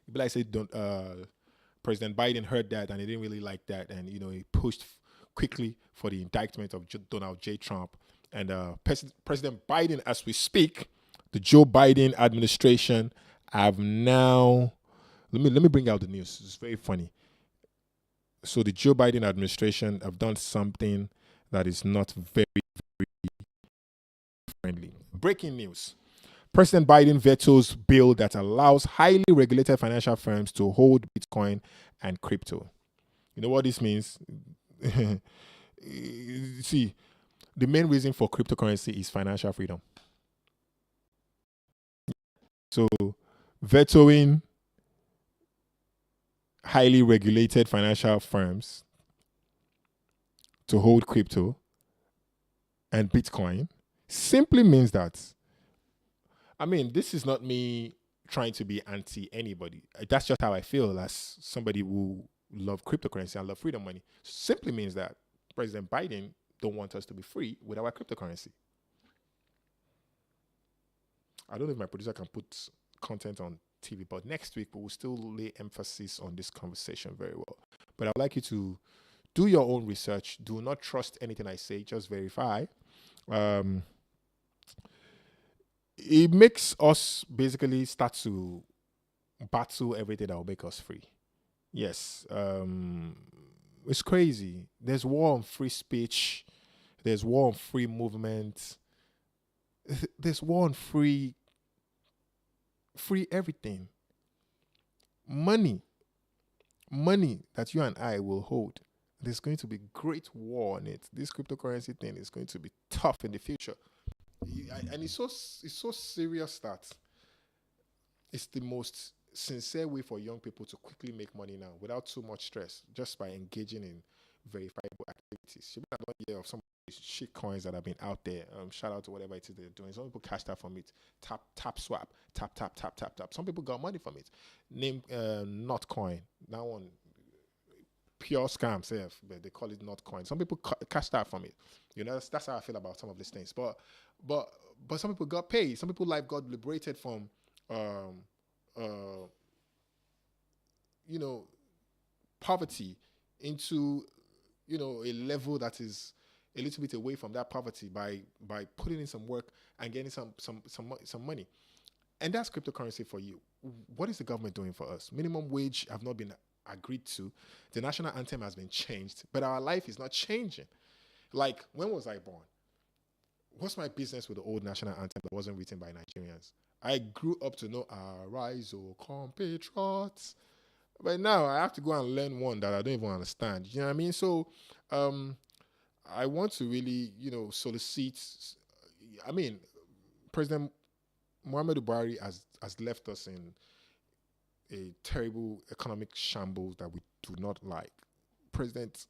But I said, don't. President Biden heard that and he didn't really like that, and he pushed quickly for the indictment of Donald J. Trump. And President Biden, as we speak, the Joe Biden administration have now. Let me bring out the news. It's very funny. So the Joe Biden administration have done something that is not very friendly. Breaking news. President Biden vetoes bill that allows highly regulated financial firms to hold Bitcoin and crypto. You know what this means? See, the main reason for cryptocurrency is financial freedom. So, vetoing highly regulated financial firms to hold crypto and Bitcoin simply means that, I mean, this is not me trying to be anti anybody. That's just how I feel as somebody who love cryptocurrency and love freedom money. Simply means that President Biden don't want us to be free with our cryptocurrency. I don't know if my producer can put content on TV, but next week we will still lay emphasis on this conversation very well. But I'd like you to do your own research. Do not trust anything I say. Just verify. Um, it makes us basically start to battle everything that will make us free. Yes, it's crazy. There's war on free speech. There's war on free movement. There's war on free everything. Money, money that you and I will hold. There's going to be great war on it. This cryptocurrency thing is going to be tough in the future, and it's so serious that it's the most sincere way for young people to quickly make money now without too much stress, just by engaging in verifiable activities. You might not hear of some of these shit coins that have been out there. Shout out to whatever it is they're doing. Some people cashed out from it. Tap swap. Tap. Some people got money from it. Name not coin. That one pure scam, self, but they call it not coin. Some people cashed out from it. That's how I feel about some of these things. But but some people got paid. Some people life got liberated from um uh you know poverty into a level that is a little bit away from that poverty by putting in some work and getting some money. And that's cryptocurrency for you. What is the government doing for us? Minimum wage have not been agreed to. The national anthem has been changed, but our life is not changing. Like, when was I born? What's my business with the old national anthem that wasn't written by Nigerians? I grew up to know Arise, O compatriots. But now I have to go and learn one that I don't even understand. You know what I mean? So um, I want to really, solicit. I mean, President Muhammadu Buhari has left us in a terrible economic shambles that we do not like. President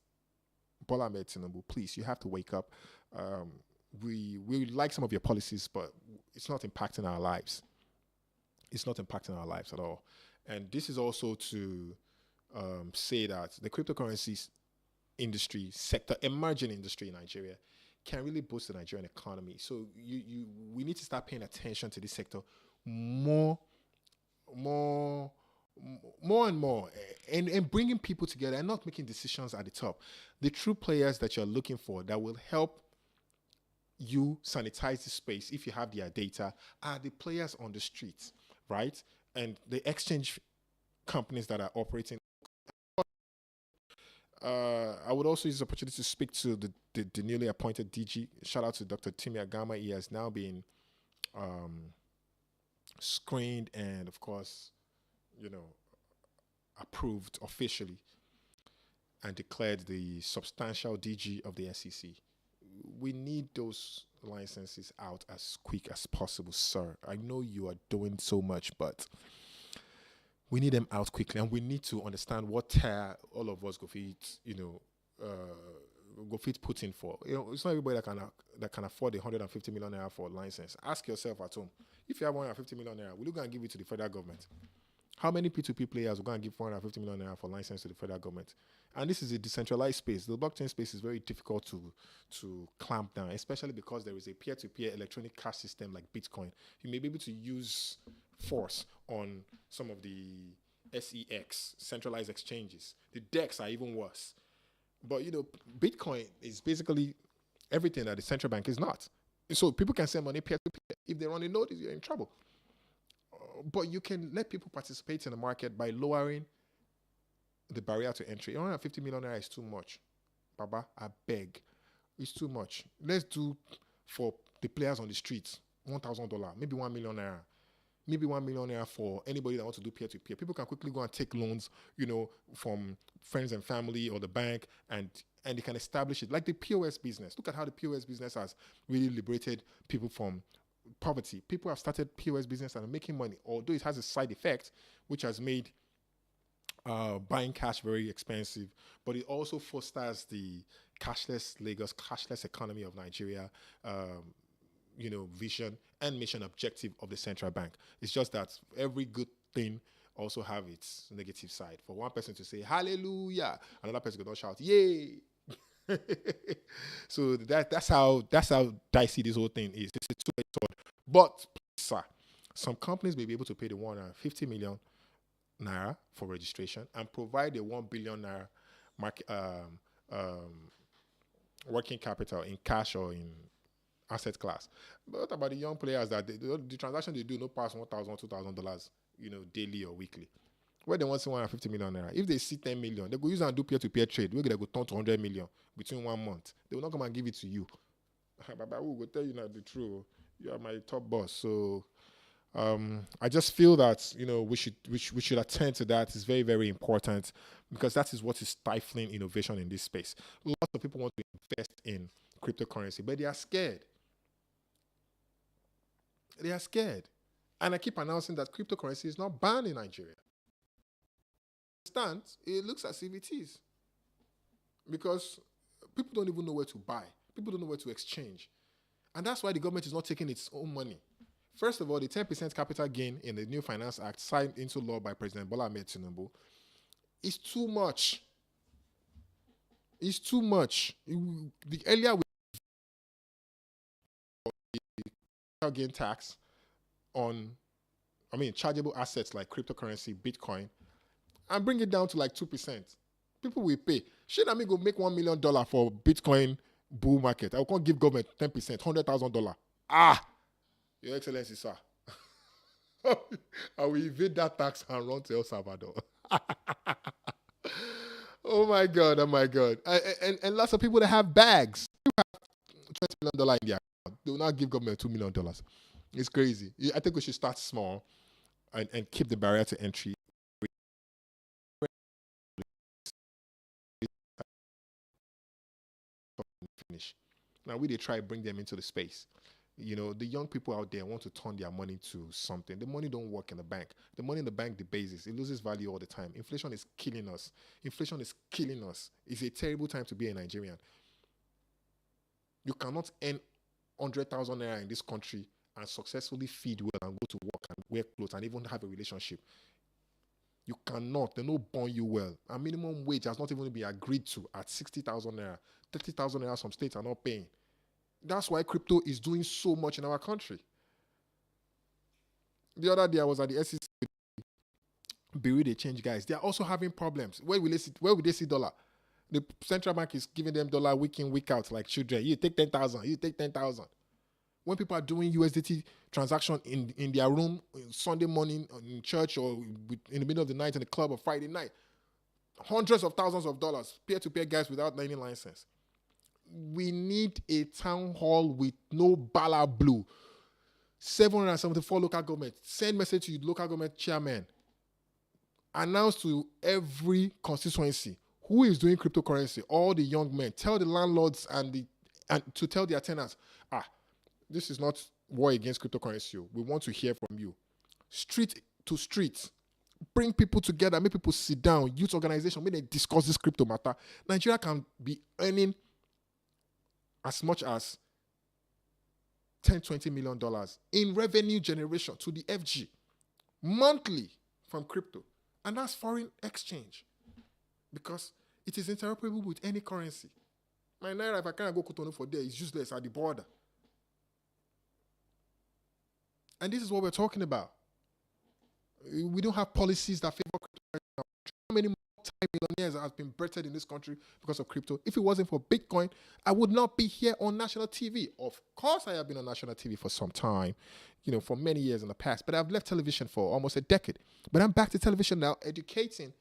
Bola Ahmed Tinubu, please, you have to wake up. Um, we like some of your policies, but it's not impacting our lives. It's not impacting our lives at all. And this is also to say that the cryptocurrencies industry sector, emerging industry in Nigeria, can really boost the Nigerian economy. So we need to start paying attention to this sector more, more, more and more, and bringing people together and not making decisions at the top. The true players that you're looking for that will help you sanitize the space if you have their data are the players on the streets, right? And the exchange companies that are operating. I would also use this opportunity to speak to the newly appointed DG. Shout out to Dr. Timi Agama. He has now been um, screened and, of course, you know, approved officially and declared the substantial DG of the SEC. We need those licenses out as quick as possible, sir. I know you are doing so much, but we need them out quickly, and we need to understand what tier all of us go fit, go fit put in for. It's not everybody that can afford the 150 million naira for a license. Ask yourself at home, if you have 150 million naira, will you go and give it to the federal government? How many P2P players will go and give 450 million naira for license to the federal government? And this is a decentralized space. The blockchain space is very difficult to clamp down, especially because there is a peer-to-peer electronic cash system like Bitcoin. You may be able to use force on some of the SEX, centralized exchanges. The DEX are even worse. But Bitcoin is basically everything that the central bank is not. So people can send money peer to peer. If they run a notice, you're in trouble. But you can let people participate in the market by lowering the barrier to entry. 150 million naira is too much. Baba, I beg. It's too much. Let's do for the players on the streets $1,000, maybe 1 million naira. Maybe 1 million naira for anybody that wants to do peer to peer. People can quickly go and take loans, from friends and family or the bank, and they can establish it like the POS business. Look at how the POS business has really liberated people from poverty. People have started POS business and are making money, although it has a side effect, which has made buying cash very expensive, but it also fosters the cashless Lagos, cashless economy of Nigeria, vision and mission objective of the central bank. It's just that every good thing also have its negative side. For one person to say hallelujah, another person could not shout yay. So that's how dicey this whole thing is. It's a two-edged sword. But sir, some companies may be able to pay the 150 million naira for registration and provide a 1 billion naira market, working capital in cash or in asset class. But what about the young players that the transaction they do no pass $1,000, $2,000, daily or weekly? Where they want to 150 million naira. If they see 10 million, they go use and do peer-to-peer trade. We're going to go turn to 100 million between 1 month. They will not come and give it to you. Baba, who will tell you now the truth? You are my top boss. So I just feel that we should attend to that. It's very, very important, because that is what is stifling innovation in this space. Lots of people want to invest in cryptocurrency, but they are scared. They are scared. And I keep announcing that cryptocurrency is not banned in Nigeria. It looks as if it is. Because people don't even know where to buy. People don't know where to exchange. And that's why the government is not taking its own money. First of all, the 10% capital gain in the new Finance Act signed into law by President Bola Ahmed Tinubu is too much. It's too much. The earlier we capital gain tax on, chargeable assets like cryptocurrency, Bitcoin, and bring it down to like 2%. People will pay. Should I go make $1 million for Bitcoin bull market? I can't give government 10%, $100,000. Your Excellency, sir. I will evade that tax and run to El Salvador. Oh my God. And lots of people that have bags. You have $20 million in their account. They will not give government $2 million. It's crazy. I think we should start small and keep the barrier to entry. Finish. Now they try to bring them into the space. The young people out there want to turn their money to something. The money don't work in the bank. The money in the bank debases. It loses value all the time. Inflation is killing us. It's a terrible time to be a Nigerian. You cannot earn 100,000 naira in this country and successfully feed well and go to work and wear clothes and even have a relationship. You cannot. They don't born you well. And minimum wage has not even been agreed to at 60,000 naira. 30,000 naira some states are not paying. That's why crypto is doing so much in our country. The other day I was at the SEC. Bureau they change guys. They are also having problems. Where will they see dollar? The central bank is giving them dollar week in, week out like children. You take 10,000. You take 10,000. When people are doing USDT transaction in their room Sunday morning in church or in the middle of the night in the club or Friday night, hundreds of thousands of dollars, peer-to-peer guys without any license. We need a town hall with no bala blue. 774 local government. Send message to your local government chairman. Announce to every constituency who is doing cryptocurrency. All the young men. Tell the landlords and to tell their tenants, this is not war against cryptocurrency. We want to hear from you. Street to street. Bring people together. Make people sit down. Youth organization. Make they discuss this crypto matter. Nigeria can be earning as much as $10-20 million in revenue generation to the FG monthly from crypto. And that's foreign exchange because it is interoperable with any currency. My naira, if I can't go Cotonou for there, is useless at the border. And this is what we're talking about. We don't have policies that favor crypto. many multi-millionaires have been birthed in this country because of crypto? If it wasn't for Bitcoin, I would not be here on national TV. Of course, I have been on national TV for some time, for many years in the past, but I've left television for almost a decade. But I'm back to television now, educating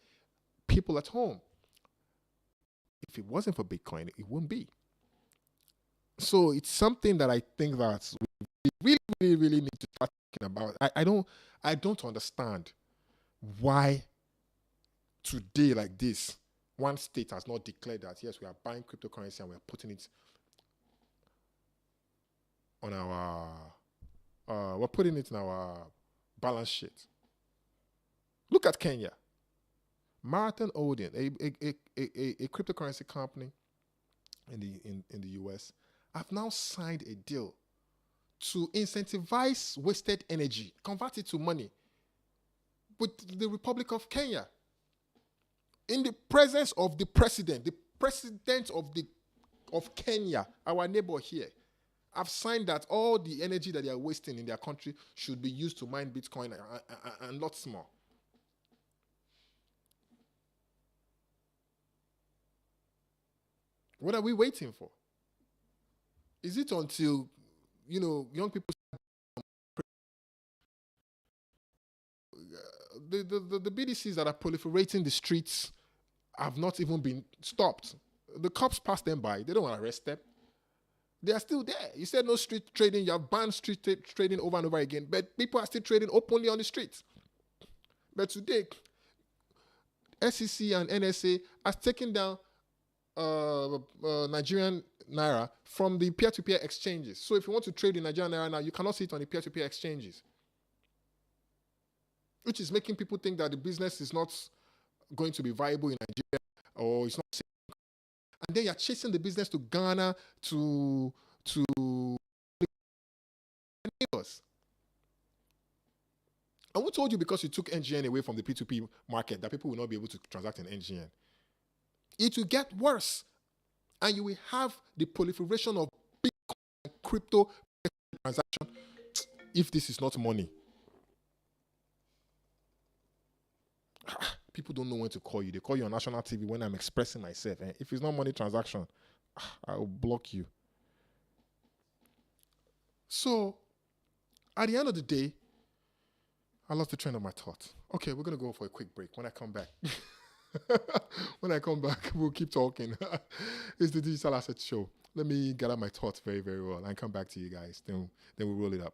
people at home. If it wasn't for Bitcoin, it wouldn't be. So it's something that I think that we really, really, really need to start talking about. I don't understand why today like this, one state has not declared that, yes, we are buying cryptocurrency and we are putting it on we're putting it in our balance sheet. Look at Kenya. Marathon Holding, a cryptocurrency company in the US, have now signed a deal to incentivize wasted energy, convert it to money with the Republic of Kenya. In the presence of the president of Kenya, our neighbor here, have signed that all the energy that they are wasting in their country should be used to mine Bitcoin and lots more. What are we waiting for? Is it until, young people, the BDCs that are proliferating the streets have not even been stopped? The cops pass them by. They don't want to arrest them. They are still there. You said no street trading. You have banned street trading over and over again. But people are still trading openly on the streets. But today, SEC and NSA has taken down Nigerian Naira from the peer-to-peer exchanges. So if you want to trade in Nigerian Naira now, you cannot see it on the peer-to-peer exchanges. Which is making people think that the business is not going to be viable in Nigeria, or it's not safe. And then you're chasing the business to Ghana, to neighbors. And who told you because you took NGN away from the P2P market that people will not be able to transact in NGN? It will get worse. And you will have the proliferation of Bitcoin and crypto transaction if this is not money. People don't know when to call you. They call you on national TV when I'm expressing myself. And if it's not money transaction, I will block you. So, at the end of the day, I lost the train of my thought. Okay, we're going to go for a quick break. When I come back, we'll keep talking. It's the Digital Asset Show. Let me gather my thoughts very, very well and come back to you guys. Then we'll roll it up.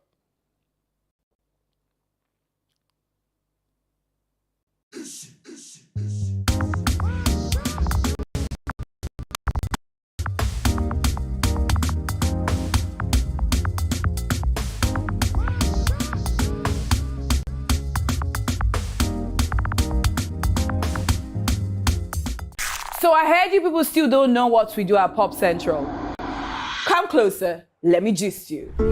So I heard you people still don't know what we do at Pop Central. Come closer, let me gist you.